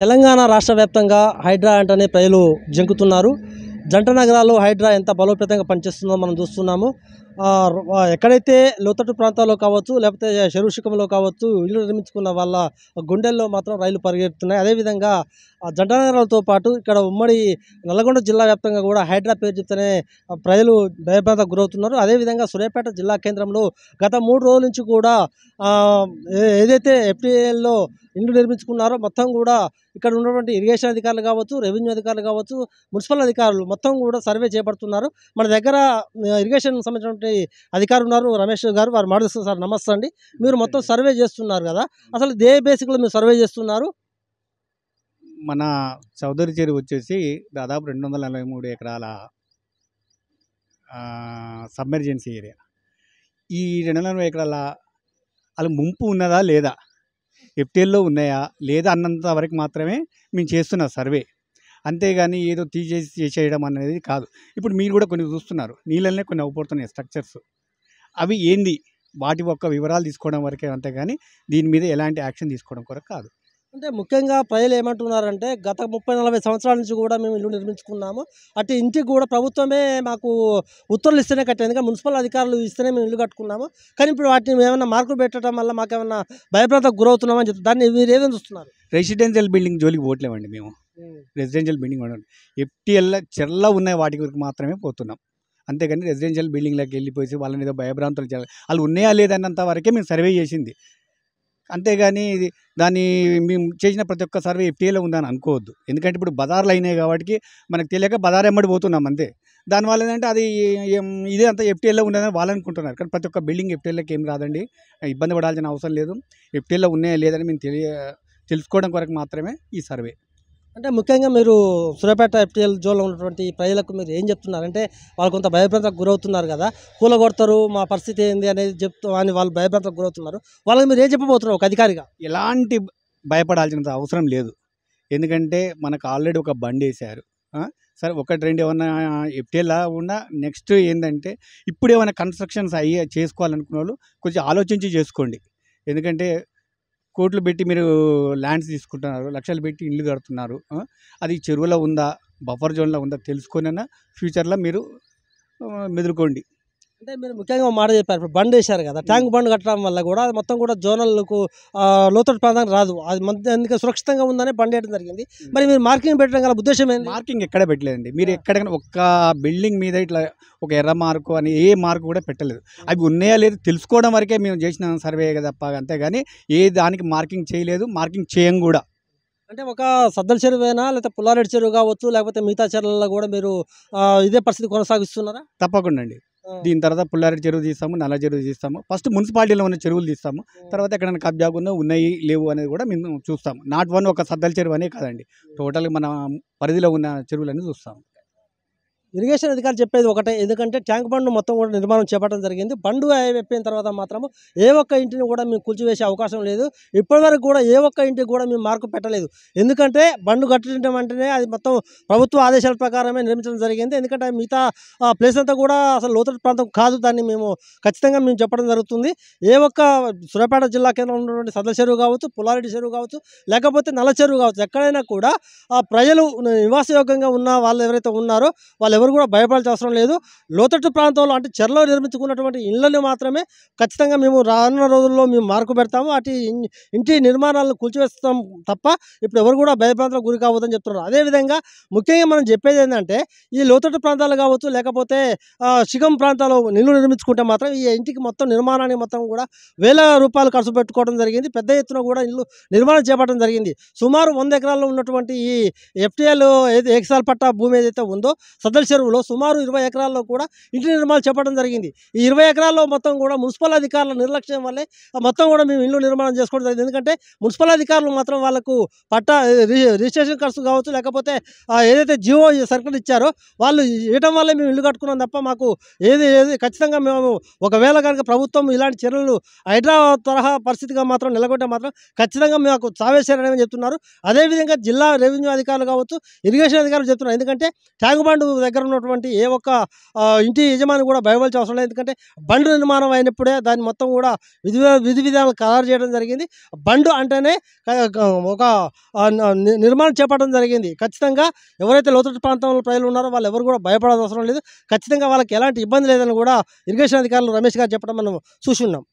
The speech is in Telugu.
తెలంగాణ రాష్ట్ర వ్యాప్తంగా హైడ్రా అంటేనే ప్రజలు జంకుతున్నారు. జంట నగరాల్లో హైడ్రా ఎంత బలోపేతంగా పనిచేస్తుందో మనం చూస్తున్నాము. ఎక్కడైతే లోతట్టు ప్రాంతాల్లో కావచ్చు, లేకపోతే చెరువు శిఖంలో కావచ్చు, ఇల్లు నిర్మించుకున్న వాళ్ళ గుండెల్లో మాత్రం రైలు పరిగెడుతున్నాయి. అదేవిధంగా జంట నగరాలతో పాటు ఇక్కడ ఉమ్మడి నల్గొండ జిల్లా వ్యాప్తంగా కూడా హైడ్రా పేరు చెప్తేనే ప్రజలు భయభ్రాంతకు గురవుతున్నారు. అదేవిధంగా సూర్యాపేట జిల్లా కేంద్రంలో గత 3 రోజుల నుంచి కూడా ఏదైతే ఎఫ్టీఎల్లో ఇండ్లు నిర్మించుకున్నారో మొత్తం కూడా ఇక్కడ ఉన్నటువంటి ఇరిగేషన్ అధికారులు కావచ్చు, రెవెన్యూ అధికారులు కావచ్చు, మున్సిపల్ అధికారులు మొత్తం కూడా సర్వే చేపడుతున్నారు. మన దగ్గర ఇరిగేషన్ సంబంధించినటువంటి అధికారులు ఉన్నారు, రమేష్ గారు. వారు మాట్లాడుతున్నారు. సార్ నమస్తే అండి. మీరు మొత్తం సర్వే చేస్తున్నారు కదా, అసలు దే బేసిక్లో మీరు సర్వే చేస్తున్నారు? మన చౌదరి చెరువు వచ్చేసి దాదాపు 243 ఎకరాల సబ్మెర్జెన్సీ ఏరియా. ఈ 240 ఎకరాల అలా ముంపు ఉన్నదా లేదా, ఎఫ్టీఎల్లో ఉన్నాయా లేదా అన్నంత వరకు మాత్రమే మేము చేస్తున్న సర్వే. అంతేగాని ఏదో చేసేయడం అనేది కాదు. ఇప్పుడు మీరు కూడా కొన్ని చూస్తున్నారు, నీళ్ళనే కొన్ని అవపడుతున్నాయి స్ట్రక్చర్స్. అవి ఏంది, వాటి యొక్క వివరాలు తీసుకోవడం వరకే, అంతేగాని దీని మీద ఎలాంటి యాక్షన్ తీసుకోవడం కొరకు కాదు. అంటే ముఖ్యంగా ప్రజలు ఏమంటున్నారంటే గత 30-40 సంవత్సరాల నుంచి కూడా మేము ఇల్లు నిర్మించుకున్నాము, అటు ఇంటికి కూడా ప్రభుత్వమే మాకు ఉత్తర్వులు ఇస్తేనే కట్టాము, ఇంకా మున్సిపల్ అధికారులు ఇస్తేనే మేము ఇల్లు కట్టుకున్నాము, కానీ ఇప్పుడు వాటిని ఏమైనా మార్కులు పెట్టడం వల్ల మాకేమన్నా భయభ్రాంతకు గురవుతున్నామని చెప్తారు. దాన్ని మీరు ఏదైనా చూస్తున్నారు? రెసిడెన్షియల్ బిల్డింగ్ జోలికి పోవట్లేమండి మేము. రెసిడెన్షియల్ బిల్డింగ్ ఎఫ్టీఎల్ చెల్ల ఉన్నాయి వాటి వరకు మాత్రమే పోతున్నాం. అంతేగాని రెసిడెన్షియల్ బిల్డింగ్లోకి వెళ్ళిపోయి వాళ్ళని ఏదో భయభ్రాంతులు చేయాలి, వాళ్ళు ఉన్నాయా లేదన్నంత వరకే మేము సర్వే చేసింది. అంతేగాని దాన్ని మేము చేసిన ప్రతి ఒక్క సర్వే ఎఫ్టీఏలో ఉందని అనుకోవద్దు. ఎందుకంటే ఇప్పుడు బజార్లు అయినాయి కాబట్టి మనకు తెలియక బజార్ ఎమ్మడి పోతున్నాం అంతే. దానివల్ల ఏంటంటే అది ఇదే అంతా ఎఫ్టీఏలో ఉండదని వాళ్ళు అనుకుంటున్నారు, కానీ ప్రతి ఒక్క బిల్డింగ్ ఎఫ్టీఏలోకి ఏం రాదండి. ఇబ్బంది పడాల్సిన అవసరం లేదు. ఎఫ్టీఏలో ఉన్నాయా లేదని మేము తెలుసుకోవడం కొరకు మాత్రమే ఈ సర్వే. అంటే ముఖ్యంగా మీరు సూర్యాపేట ఎఫ్టీఎల్ జోన్లో ఉన్నటువంటి ప్రజలకు మీరు ఏం చెప్తున్నారు? అంటే వాళ్ళు కొంత భయభ్రాంతకు గురవుతున్నారు కదా, కూలగొడతారు, మా పరిస్థితి ఏంది అనేది చెప్తూ అని వాళ్ళు భయభ్రాంతకు గురవుతున్నారు. వాళ్ళకి మీరు ఏం చెప్పబోతున్నారు ఒక అధికారిగా? ఎలాంటి భయపడాల్సినంత అవసరం లేదు. ఎందుకంటే మనకు ఆల్రెడీ ఒక బండి వేశారు. సరే 1-2 ఏమన్నా ఎఫ్టీఎల్లా ఉన్నా నెక్స్ట్ ఏంటంటే ఇప్పుడు ఏమైనా కన్స్ట్రక్షన్స్ చేసుకోవాలనుకున్న వాళ్ళు కొంచెం ఆలోచించి చేసుకోండి. ఎందుకంటే కోట్లు పెట్టి మీరు ల్యాండ్స్ తీసుకుంటున్నారు, లక్షలు పెట్టి ఇల్లు కడుతున్నారు. అది చెరువులో ఉందా, బఫర్ జోన్లో ఉందా తెలుసుకొనైనా ఫ్యూచర్లో మీరు మెదులుకోండి. అంటే మీరు ముఖ్యంగా మాట చెప్పారు, ఇప్పుడు బండ్ వేశారు కదా, ట్యాంక్ బండ్ కట్టడం వల్ల కూడా అది మొత్తం కూడా జోనల్కు లోతట్టు ప్రాంతానికి రాదు, అది అందుకే సురక్షితంగా ఉందని బండ్ వేయడం జరిగింది. మరి మీరు మార్కింగ్ పెట్టడం గల ఉద్దేశం ఏంటి? మార్కింగ్ ఎక్కడ పెట్టలేదండి. మీరు ఎక్కడైనా ఒక్క బిల్డింగ్ మీద ఇట్లా ఒక ఎర్ర మార్కు అని ఏ మార్కు కూడా పెట్టలేదు. అవి ఉన్నాయా లేదు తెలుసుకోవడం వరకే మేము చేసిన సర్వే తప్ప, అంతేగాని ఏ దానికి మార్కింగ్ చేయలేదు, మార్కింగ్ చేయం కూడా. అంటే ఒక సద్దల చెరువేనా, లేకపోతే పుల్లారెడ్డి చెరువు కావచ్చు, లేకపోతే మిగతా చెరువులలో కూడా మీరు ఇదే పరిస్థితి కొనసాగిస్తున్నారా? తప్పకుండా అండి. దీని తర్వాత పుల్లారెడ్డి చెరువు తీస్తాము, నల్ల చెరువు తీస్తాము. ఫస్ట్ మున్సిపాలిటీలో ఉన్న చెరువులు తీస్తాము, తర్వాత ఎక్కడైనా కబ్జాగా ఉన్నాయి లేవు అనేది కూడా మేము చూస్తాము. నాట్ వన్ ఒక సద్దల చెరువు అనే కాదండి, టోటల్గా మన పరిధిలో ఉన్న చెరువులన్నీ చూస్తాము. ఇరిగేషన్ అధికారులు చెప్పేది ఒకటే, ఎందుకంటే ట్యాంక్ బండ్ మొత్తం కూడా నిర్మాణం చేపట్టడం జరిగింది. బండు అయిపోయిన తర్వాత మాత్రము ఏ ఒక్క ఇంటిని కూడా మేము కూల్చివేసే అవకాశం లేదు. ఇప్పటివరకు కూడా ఏ ఒక్క ఇంటికి కూడా మేము మార్కు పెట్టలేదు. ఎందుకంటే బండు కట్టడం అంటేనే అది మొత్తం ప్రభుత్వ ఆదేశాల ప్రకారమే నిర్మించడం జరిగింది. ఎందుకంటే మిగతా ప్లేస్ అంతా కూడా అసలు లోతట్టు ప్రాంతం కాదు, దాన్ని మేము ఖచ్చితంగా మేము చెప్పడం జరుగుతుంది. ఏ ఒక్క సూర్యాపేట జిల్లా కేంద్రంలో ఉన్నటువంటి సదల చెరువు కావచ్చు, పుల్లారెడ్డి చెరువు కావచ్చు, లేకపోతే నల్ల చెరువు కావచ్చు, ఎక్కడైనా కూడా ప్రజలు నివాసయోగ్యంగా ఉన్న వాళ్ళు ఎవరైతే ఉన్నారో వాళ్ళు ఎవరు కూడా భయపడాల్సిన అవసరం లేదు. లోతట్టు ప్రాంతంలో అంటే చెరలో నిర్మించుకున్నటువంటి ఇళ్లను మాత్రమే ఖచ్చితంగా మేము రానున్న రోజుల్లో మేము మార్కు పెడతాము, అటు ఇంటి నిర్మాణాలను కూల్చివేస్తాం తప్ప ఇప్పుడు ఎవరు కూడా భయభ్రాంతలకు గురి కావద్దని చెప్తున్నారు. అదేవిధంగా ముఖ్యంగా మనం చెప్పేది ఏంటంటే ఈ లోతట్టు ప్రాంతాలు కావచ్చు, లేకపోతే శిఖం ప్రాంతాల్లో ఇల్లు నిర్మించుకుంటే మాత్రం ఈ ఇంటికి మొత్తం నిర్మాణానికి మొత్తం కూడా వేల రూపాయలు ఖర్చు పెట్టుకోవడం జరిగింది. పెద్ద ఎత్తున కూడా ఇల్లు నిర్మాణం చేపట్టడం జరిగింది. సుమారు 100 ఎకరాల్లో ఉన్నటువంటి ఈ ఎఫ్టీఎల్ ఏది ఏకసాల పట్టా భూమి ఏదైతే ఉందో సద్దల చెరువులో సుమారు 20 ఎకరాల్లో కూడా ఇంటి నిర్మాణం చేపట్టడం జరిగింది. ఈ 20 ఎకరాల్లో మొత్తం కూడా మున్సిపల్ అధికారుల నిర్లక్ష్యం వల్లే మొత్తం కూడా మేము ఇల్లు నిర్మాణం చేసుకోవడం జరిగింది. ఎందుకంటే మున్సిపల్ అధికారులు మాత్రం వాళ్ళకు పట్టా రిజిస్ట్రేషన్ ఖర్చు కావచ్చు, లేకపోతే ఏదైతే జియో సర్కిల్ ఇచ్చారో వాళ్ళు ఇవ్వడం వల్లే మేము ఇల్లు కట్టుకున్నాం తప్ప మాకు ఏది ఖచ్చితంగా మేము ఒకవేళ కనుక ప్రభుత్వం ఇలాంటి చర్యలు హైదరాబాద్ తరహా పరిస్థితిగా మాత్రం నెలకొంటే మాత్రం ఖచ్చితంగా మాకు చావేశారని చెప్తున్నారు. అదేవిధంగా జిల్లా రెవెన్యూ అధికారులు కావచ్చు, ఇరిగేషన్ అధికారులు చెప్తున్నారు. ఎందుకంటే ట్యాంక్ బండ్ దగ్గర దగ్గర ఉన్నటువంటి ఏ ఒక్క ఇంటి యజమాని కూడా భయపడాల్సిన అవసరం లేదు. ఎందుకంటే బండు నిర్మాణం అయినప్పుడే దాన్ని మొత్తం కూడా విధి విధానాలు ఖరారు చేయడం జరిగింది. బండు అంటేనే ఒక నిర్మాణం చేపట్టడం జరిగింది. ఖచ్చితంగా ఎవరైతే లోతట్టు ప్రాంతంలో ప్రజలు ఉన్నారో వాళ్ళు ఎవరు కూడా భయపడాల్సిన అవసరం లేదు. ఖచ్చితంగా వాళ్ళకి ఎలాంటి ఇబ్బంది లేదని కూడా ఇరిగేషన్ అధికారులు రమేష్ గారు చెప్పడం మనం చూసి ఉన్నాం.